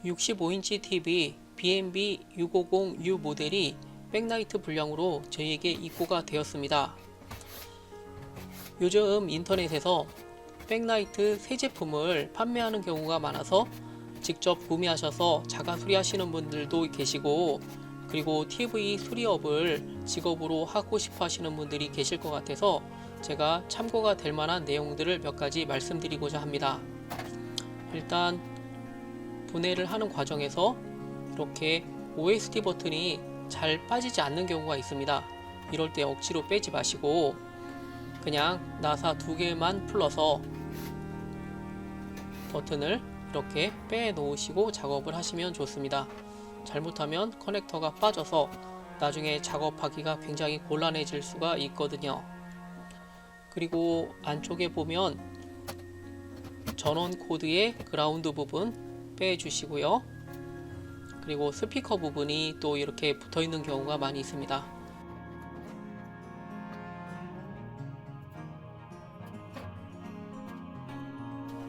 65인치 TV BNB650U 모델이 백라이트 불량으로 저희에게 입고가 되었습니다. 요즘 인터넷에서 백라이트 새 제품을 판매하는 경우가 많아서 직접 구매하셔서 자가 수리하시는 분들도 계시고, 그리고 TV 수리업을 직업으로 하고 싶어 하시는 분들이 계실 것 같아서 제가 참고가 될 만한 내용들을 몇 가지 말씀드리고자 합니다. 일단 분해를 하는 과정에서 이렇게 OSD 버튼이 잘 빠지지 않는 경우가 있습니다. 이럴 때 억지로 빼지 마시고 그냥 나사 두 개만 풀러서 버튼을 이렇게 빼 놓으시고 작업을 하시면 좋습니다. 잘못하면 커넥터가 빠져서 나중에 작업하기가 굉장히 곤란해질 수가 있거든요. 그리고 안쪽에 보면 전원 코드의 그라운드 부분 빼주시고요. 그리고 스피커 부분이 또 이렇게 붙어 있는 경우가 많이 있습니다.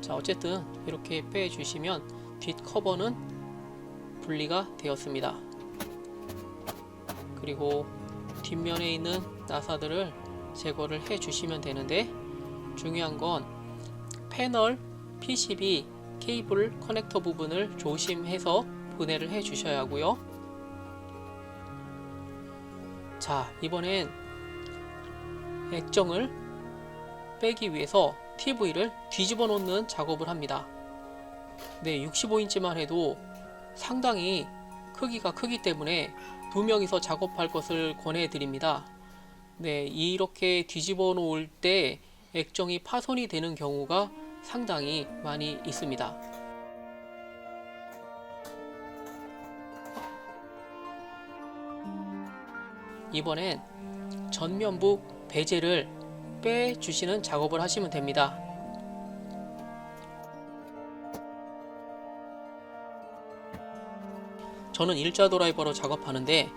자, 어쨌든 이렇게 빼주시면 뒷 커버는 분리가 되었습니다. 그리고 뒷면에 있는 나사들을 제거를 해 주시면 되는데, 중요한 건 패널 PCB 케이블 커넥터 부분을 조심해서 분해를 해 주셔야 하고요. 자, 이번엔 액정을 빼기 위해서 TV를 뒤집어 놓는 작업을 합니다. 네, 65인치만 해도 상당히 크기가 크기 때문에 두 명이서 작업할 것을 권해 드립니다. 네, 이렇게 뒤집어 놓을 때 액정이 파손이 되는 경우가 상당히 많이 있습니다. 이번엔 전면부 베젤을 빼주시는 작업을 하시면 됩니다. 저는 일자 드라이버로 작업하는데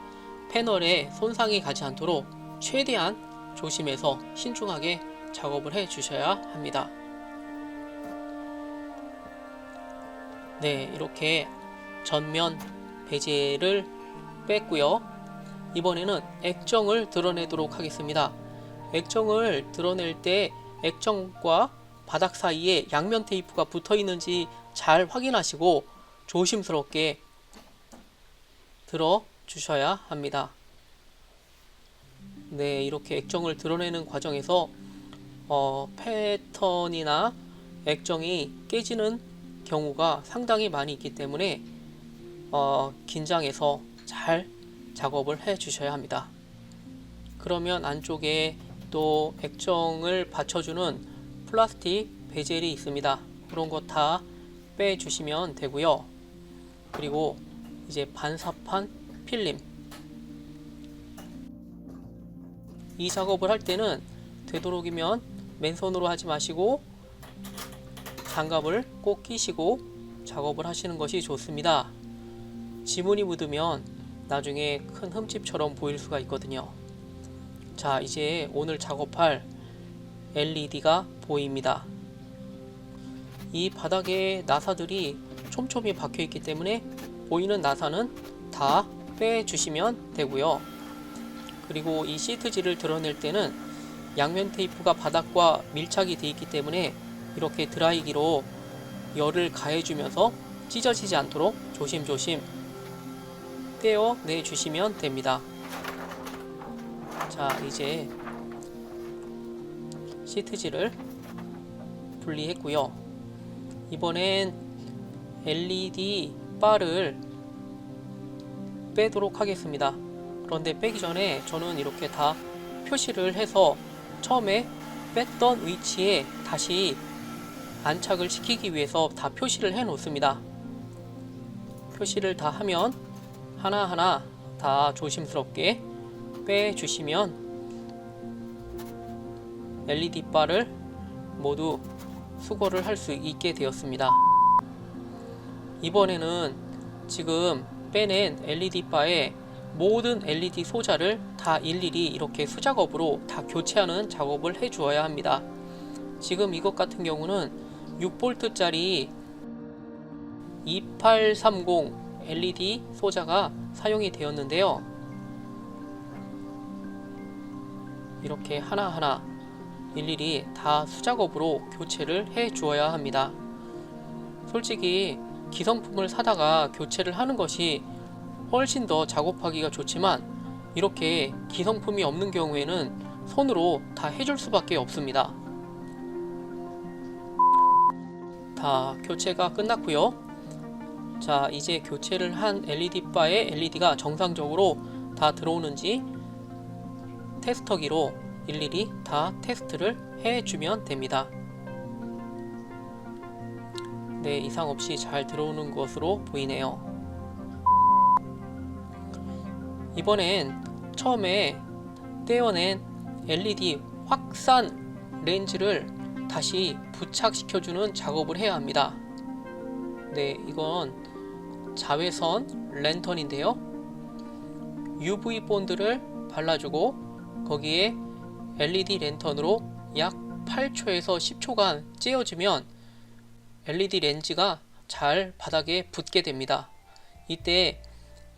패널에 손상이 가지 않도록 최대한 조심해서 신중하게 작업을 해 주셔야 합니다. 네, 이렇게 전면 베젤을 뺐고요. 이번에는 액정을 드러내도록 하겠습니다. 액정을 드러낼 때 액정과 바닥 사이에 양면 테이프가 붙어 있는지 잘 확인하시고 조심스럽게 들어 주셔야 합니다. 네, 이렇게 액정을 드러내는 과정에서 패턴이나 액정이 깨지는 경우가 상당히 많이 있기 때문에 긴장해서 잘 작업을 해 주셔야 합니다. 그러면 안쪽에 또 액정을 받쳐주는 플라스틱 베젤이 있습니다. 그런 거 다 빼주시면 되고요. 그리고 이제 반사판 필름, 이 작업을 할 때는 되도록이면 맨손으로 하지 마시고 장갑을 꼭 끼시고 작업을 하시는 것이 좋습니다. 지문이 묻으면 나중에 큰 흠집처럼 보일 수가 있거든요. 자, 이제 오늘 작업할 LED가 보입니다. 이 바닥에 나사들이 촘촘히 박혀 있기 때문에 보이는 나사는 다 빼주시면 되고요. 그리고 이 시트지를 드러낼 때는 양면 테이프가 바닥과 밀착이 되어 있기 때문에 이렇게 드라이기로 열을 가해주면서 찢어지지 않도록 조심조심 떼어내 주시면 됩니다. 자, 이제 시트지를 분리했고요. 이번엔 LED 바를 빼도록 하겠습니다. 그런데 빼기 전에 저는 이렇게 다 표시를 해서 처음에 뺐던 위치에 다시 안착을 시키기 위해서 다 표시를 해 놓습니다. 표시를 다 하면 하나하나 다 조심스럽게 빼주시면 LED 바를 모두 수거를 할 수 있게 되었습니다. 이번에는 지금 빼낸 LED 바에 모든 LED 소자를 다 일일이 이렇게 수작업으로 다 교체하는 작업을 해 주어야 합니다. 지금 이것 같은 경우는 6V 짜리 2830 LED 소자가 사용이 되었는데요. 이렇게 하나하나 일일이 다 수작업으로 교체를 해 주어야 합니다. 솔직히 기성품을 사다가 교체를 하는 것이 훨씬 더 작업하기가 좋지만, 이렇게 기성품이 없는 경우에는 손으로 다 해줄 수밖에 없습니다. 다 교체가 끝났고요. 자, 이제 교체를 한 LED 바에 LED가 정상적으로 다 들어오는지 테스터기로 일일이 다 테스트를 해주면 됩니다. 네, 이상 없이 잘 들어오는 것으로 보이네요. 이번엔 처음에 떼어낸 LED 확산 렌즈를 다시 부착시켜주는 작업을 해야 합니다. 네, 이건 자외선 랜턴인데요. UV 본드를 발라주고 거기에 LED 랜턴으로 약 8초에서 10초간 쬐어주면 LED 렌즈가 잘 바닥에 붙게 됩니다. 이때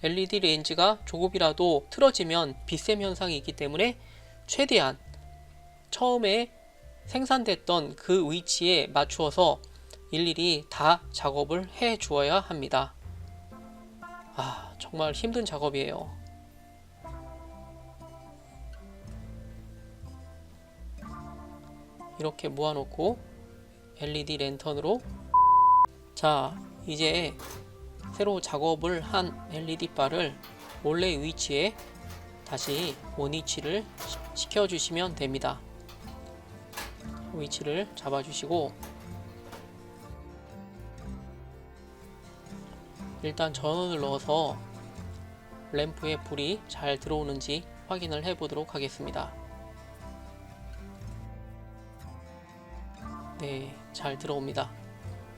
LED 렌즈가 조금이라도 틀어지면 빛샘 현상이 있기 때문에 최대한 처음에 생산됐던 그 위치에 맞추어서 일일이 다 작업을 해 주어야 합니다. 정말 힘든 작업이에요. 이렇게 모아놓고 LED 랜턴으로, 자, 이제 새로 작업을 한 LED 바를 원래 위치에 다시 원위치를 시켜주시면 됩니다. 위치를 잡아주시고 일단 전원을 넣어서 램프에 불이 잘 들어오는지 확인을 해 보도록 하겠습니다. 네, 잘 들어옵니다.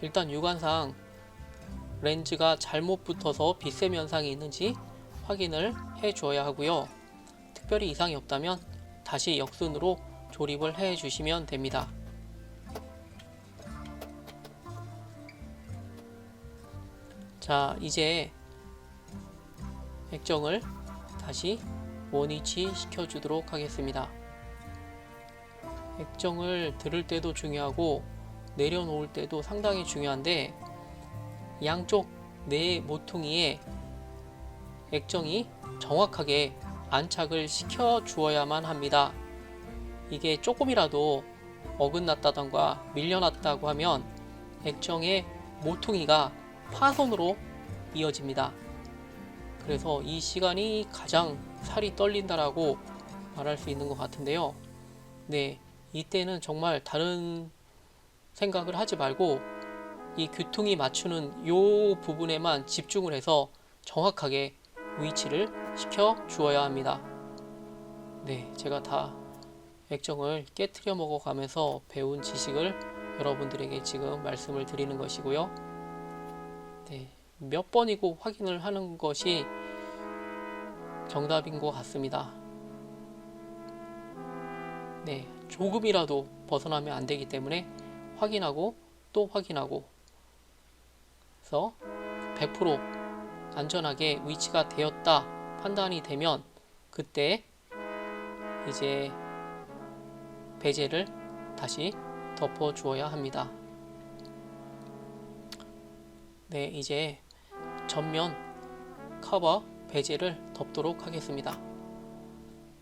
일단 육안상 렌즈가 잘못 붙어서 빛샘 현상이 있는지 확인을 해 주어야 하고요. 특별히 이상이 없다면 다시 역순으로 조립을 해 주시면 됩니다. 자, 이제 액정을 다시 원위치 시켜 주도록 하겠습니다. 액정을 들을 때도 중요하고 내려놓을 때도 상당히 중요한데, 양쪽 네 모퉁이에 액정이 정확하게 안착을 시켜 주어야만 합니다. 이게 조금이라도 어긋났다던가 밀려났다고 하면 액정의 모퉁이가 파손으로 이어집니다. 그래서 이 시간이 가장 살이 떨린다라고 말할 수 있는 것 같은데요. 네, 이때는 정말 다른 생각을 하지 말고 이 귀퉁이 맞추는 요 부분에만 집중을 해서 정확하게 위치를 시켜 주어야 합니다. 네, 제가 다 액정을 깨트려 먹어 가면서 배운 지식을 여러분들에게 지금 말씀을 드리는 것이고요. 네, 몇 번이고 확인을 하는 것이 정답인 것 같습니다. 네, 조금이라도 벗어나면 안 되기 때문에 확인하고 또 확인하고 해서 100% 안전하게 위치가 되었다 판단이 되면 그때 이제 베젤을 다시 덮어 주어야 합니다. 네, 이제 전면 커버 베젤을 덮도록 하겠습니다.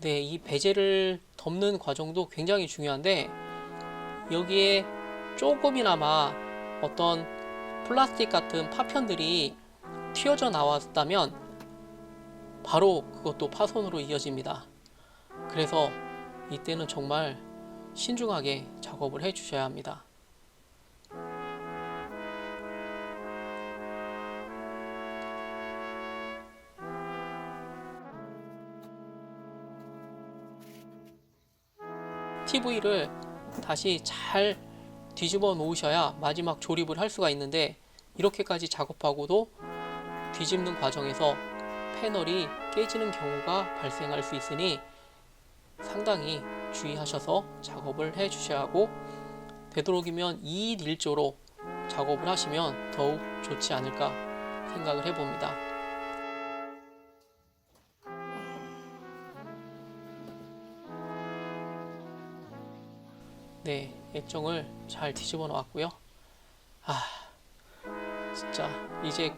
네, 이 베젤을 덮는 과정도 굉장히 중요한데, 여기에 조금이나마 어떤 플라스틱 같은 파편들이 튀어져 나왔다면 바로 그것도 파손으로 이어집니다. 그래서 이때는 정말 신중하게 작업을 해 주셔야 합니다. TV를 다시 잘 뒤집어 놓으셔야 마지막 조립을 할 수가 있는데, 이렇게까지 작업하고도 뒤집는 과정에서 패널이 깨지는 경우가 발생할 수 있으니 상당히 주의하셔서 작업을 해 주셔야 하고, 되도록이면 2인 1조로 작업을 하시면 더욱 좋지 않을까 생각을 해봅니다. 네, 액정을 잘 뒤집어 놓았고요. 진짜 이제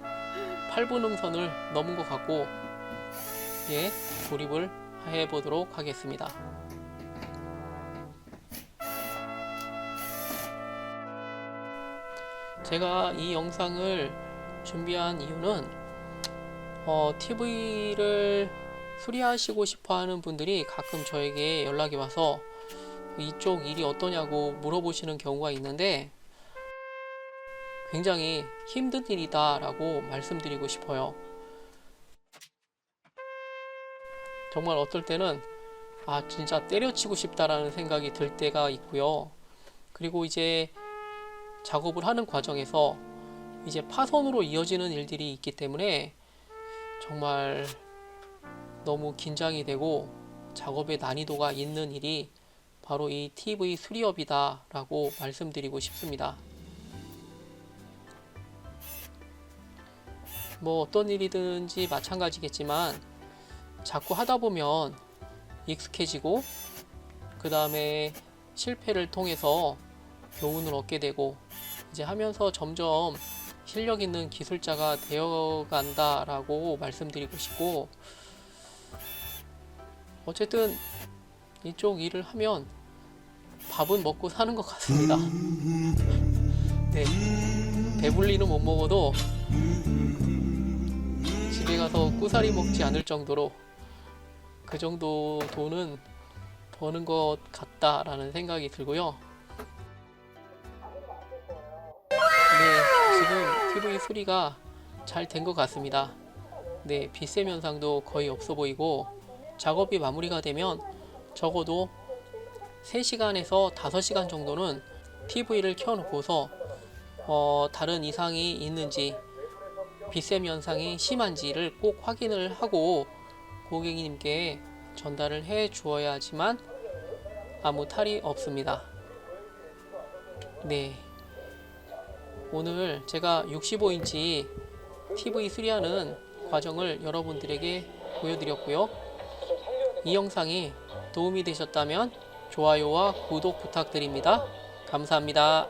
8분 음선을 넘은 것 같고, 예, 조립을 해 보도록 하겠습니다. 제가 이 영상을 준비한 이유는 TV를 수리하시고 싶어 하는 분들이 가끔 저에게 연락이 와서 이쪽 일이 어떠냐고 물어보시는 경우가 있는데, 굉장히 힘든 일이다 라고 말씀드리고 싶어요. 정말 어떨 때는 진짜 때려치고 싶다라는 생각이 들 때가 있고요. 그리고 이제 작업을 하는 과정에서 이제 파손으로 이어지는 일들이 있기 때문에 정말 너무 긴장이 되고 작업의 난이도가 있는 일이 바로 이 TV 수리업이다 라고 말씀드리고 싶습니다. 뭐 어떤 일이든지 마찬가지겠지만 자꾸 하다 보면 익숙해지고, 그 다음에 실패를 통해서 교훈을 얻게 되고, 이제 하면서 점점 실력 있는 기술자가 되어 간다 라고 말씀드리고 싶고, 어쨌든 이쪽 일을 하면 밥은 먹고 사는 것 같습니다. 네, 배불리는 못 먹어도 집에 가서 꾸사리 먹지 않을 정도로 그 정도 돈은 버는 것 같다라는 생각이 들고요. 네, 지금 TV 수리가 잘 된 것 같습니다. 네, 빛샘 현상도 거의 없어 보이고, 작업이 마무리가 되면 적어도 3시간에서 5시간 정도는 TV를 켜놓고서 다른 이상이 있는지, 빛샘 현상이 심한지를 꼭 확인을 하고 고객님께 전달을 해 주어야지만 아무 탈이 없습니다. 네, 오늘 제가 65인치 TV 수리하는 과정을 여러분들에게 보여드렸고요. 이 영상이 도움이 되셨다면 좋아요와 구독 부탁드립니다. 감사합니다.